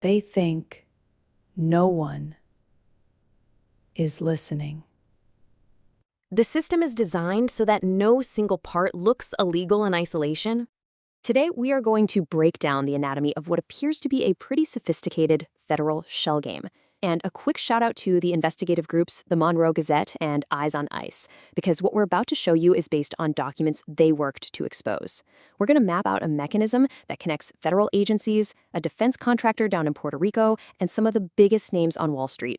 They think no one is listening. The system is designed so that no single part looks illegal in isolation. Today, we are going to break down the anatomy of what appears to be a pretty sophisticated federal shell game. And a quick shout out to the investigative groups, the Monroe Gazette and Eyes on Ice, because what we're about to show you is based on documents they worked to expose. We're going to map out a mechanism that connects federal agencies, a defense contractor down in Puerto Rico, and some of the biggest names on Wall Street.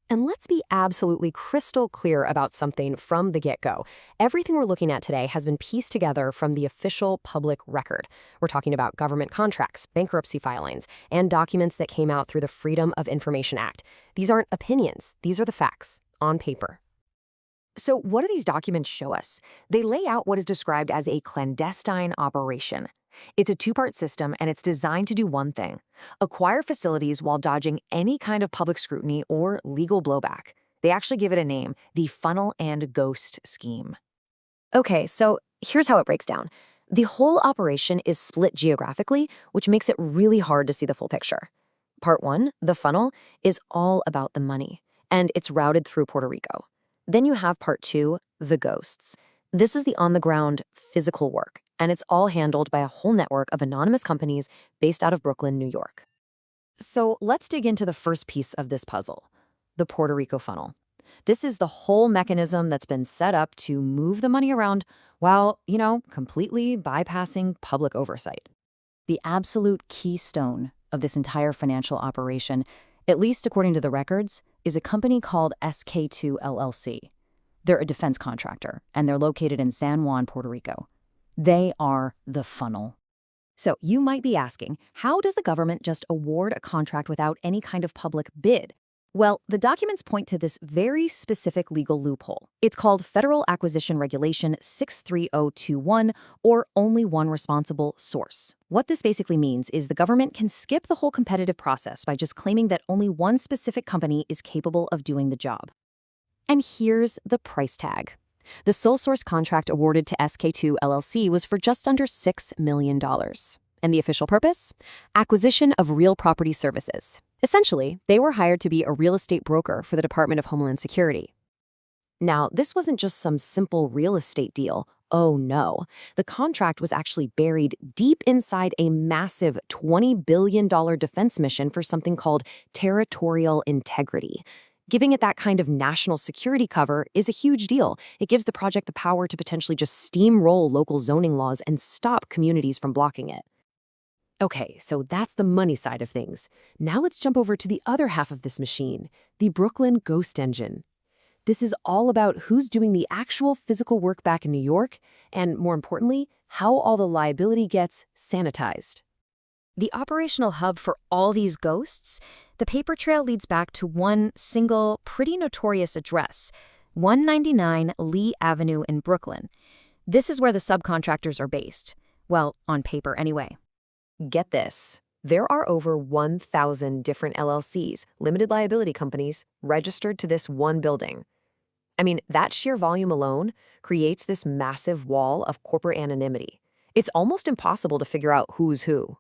And let's be absolutely crystal clear about something from the get-go. Everything we're looking at today has been pieced together from the official public record. We're talking about government contracts, bankruptcy filings, and documents that came out through the Freedom of Information Act. These aren't opinions. These are the facts, on paper. So what do these documents show us? They lay out what is described as a clandestine operation. It's a two-part system, and it's designed to do one thing: acquire facilities while dodging any kind of public scrutiny or legal blowback. They actually give it a name: the funnel and ghost scheme. Okay, so here's how it breaks down. The whole operation is split geographically, which makes it really hard to see the full picture. Part 1, the funnel, is all about the money, and it's routed through Puerto Rico. Then you have Part 2, the ghosts. This is the on-the-ground physical work, and it's all handled by a whole network of anonymous companies based out of Brooklyn, New York. So let's dig into the first piece of this puzzle, the Puerto Rico funnel. This is the whole mechanism that's been set up to move the money around while, completely bypassing public oversight. The absolute keystone of this entire financial operation, at least according to the records, is a company called SK2 LLC. They're a defense contractor, and they're located in San Juan, Puerto Rico. They are the funnel. So you might be asking, how does the government just award a contract without any kind of public bid? Well, the documents point to this very specific legal loophole. It's called Federal Acquisition Regulation 63021, or only one responsible source. What this basically means is the government can skip the whole competitive process by just claiming that only one specific company is capable of doing the job. And here's the price tag. The sole source contract awarded to SK2 LLC was for just under $6 million. And the official purpose? Acquisition of real property services. Essentially, they were hired to be a real estate broker for the Department of Homeland Security. Now, this wasn't just some simple real estate deal. Oh no. The contract was actually buried deep inside a massive $20 billion defense mission for something called territorial integrity. Giving it that kind of national security cover is a huge deal. It gives the project the power to potentially just steamroll local zoning laws and stop communities from blocking it. Okay, so that's the money side of things. Now let's jump over to the other half of this machine, the Brooklyn Ghost Engine. This is all about who's doing the actual physical work back in New York, and more importantly, how all the liability gets sanitized. The operational hub for all these ghosts, the paper trail leads back to one single, pretty notorious address, 199 Lee Avenue in Brooklyn. This is where the subcontractors are based. Well, on paper anyway. Get this. There are over 1,000 different LLCs, limited liability companies, registered to this one building. I mean, that sheer volume alone creates this massive wall of corporate anonymity. It's almost impossible to figure out who's who.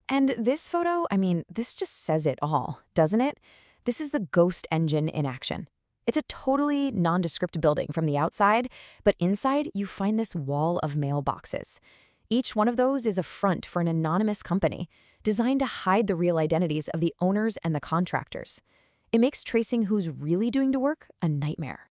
And this photo, this just says it all, doesn't it? This is the ghost engine in action. It's a totally nondescript building from the outside, but inside you find this wall of mailboxes. Each one of those is a front for an anonymous company, designed to hide the real identities of the owners and the contractors. It makes tracing who's really doing the work a nightmare.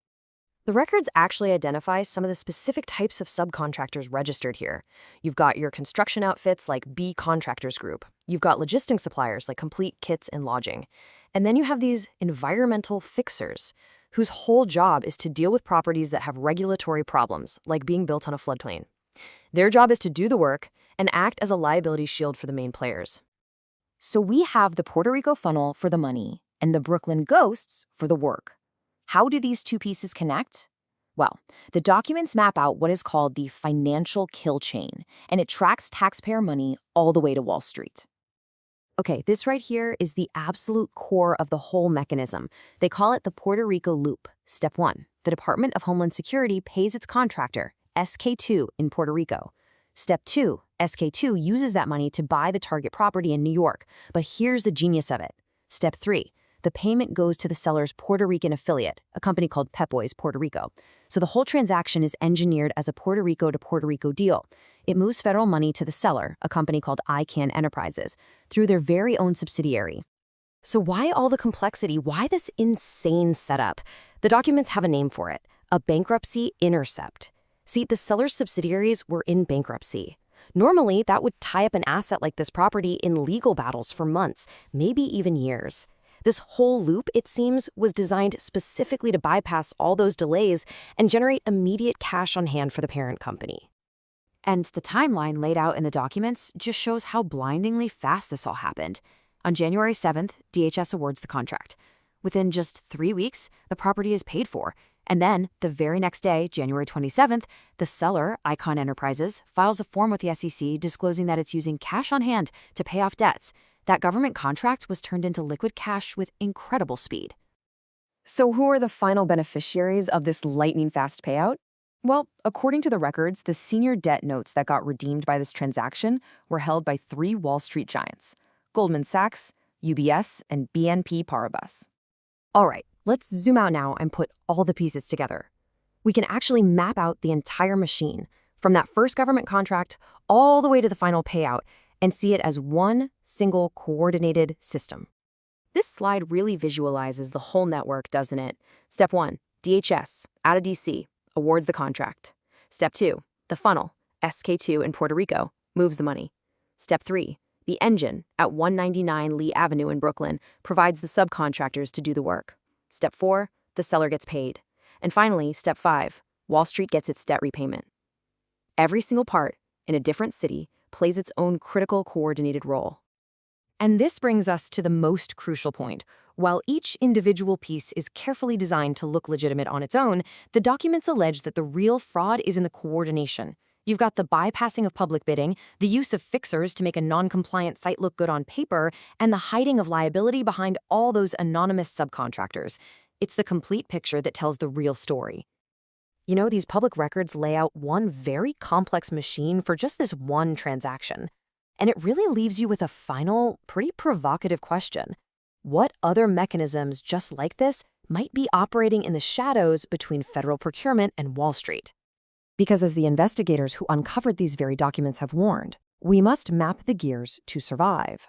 The records actually identify some of the specific types of subcontractors registered here. You've got your construction outfits like B Contractors Group. You've got logistics suppliers like Complete Kits and Lodging. And then you have these environmental fixers, whose whole job is to deal with properties that have regulatory problems, like being built on a floodplain. Their job is to do the work and act as a liability shield for the main players. So we have the Puerto Rico funnel for the money and the Brooklyn ghosts for the work. How do these two pieces connect? Well, the documents map out what is called the financial kill chain, and it tracks taxpayer money all the way to Wall Street. Okay, this right here is the absolute core of the whole mechanism. They call it the Puerto Rico loop. Step 1, the Department of Homeland Security pays its contractor, SK2 in Puerto Rico. Step 2, SK2 uses that money to buy the target property in New York. But here's the genius of it. Step 3. The payment goes to the seller's Puerto Rican affiliate, a company called Pep Boys Puerto Rico. So the whole transaction is engineered as a Puerto Rico to Puerto Rico deal. It moves federal money to the seller, a company called ICANN Enterprises, through their very own subsidiary. So why all the complexity? Why this insane setup? The documents have a name for it, a bankruptcy intercept. See, the seller's subsidiaries were in bankruptcy. Normally, that would tie up an asset like this property in legal battles for months, maybe even years. This whole loop, it seems, was designed specifically to bypass all those delays and generate immediate cash on hand for the parent company. And the timeline laid out in the documents just shows how blindingly fast this all happened. On January 7th, DHS awards the contract. Within just 3 weeks, the property is paid for. And then, the very next day, January 27th, the seller, ICANN Enterprises, files a form with the SEC disclosing that it's using cash on hand to pay off debts. That government contract was turned into liquid cash with incredible speed. So who are the final beneficiaries of this lightning-fast payout? Well, according to the records, the senior debt notes that got redeemed by this transaction were held by 3 Wall Street giants: Goldman Sachs, UBS, and BNP Paribas. All right, let's zoom out now and put all the pieces together. We can actually map out the entire machine, from that first government contract all the way to the final payout, and see it as one single coordinated system. This slide really visualizes the whole network, doesn't it? Step 1, DHS, out of DC, awards the contract. Step 2, the funnel, SK2 in Puerto Rico, moves the money. Step 3, the engine at 199 Lee Avenue in Brooklyn provides the subcontractors to do the work. Step 4, the seller gets paid. And finally, Step 5, Wall Street gets its debt repayment. Every single part, in a different city, plays its own critical coordinated role. And this brings us to the most crucial point. While each individual piece is carefully designed to look legitimate on its own, the documents allege that the real fraud is in the coordination. You've got the bypassing of public bidding, the use of fixers to make a non-compliant site look good on paper, and the hiding of liability behind all those anonymous subcontractors. It's the complete picture that tells the real story. You know, these public records lay out one very complex machine for just this one transaction. And it really leaves you with a final, pretty provocative question. What other mechanisms just like this might be operating in the shadows between federal procurement and Wall Street? Because as the investigators who uncovered these very documents have warned, we must map the gears to survive.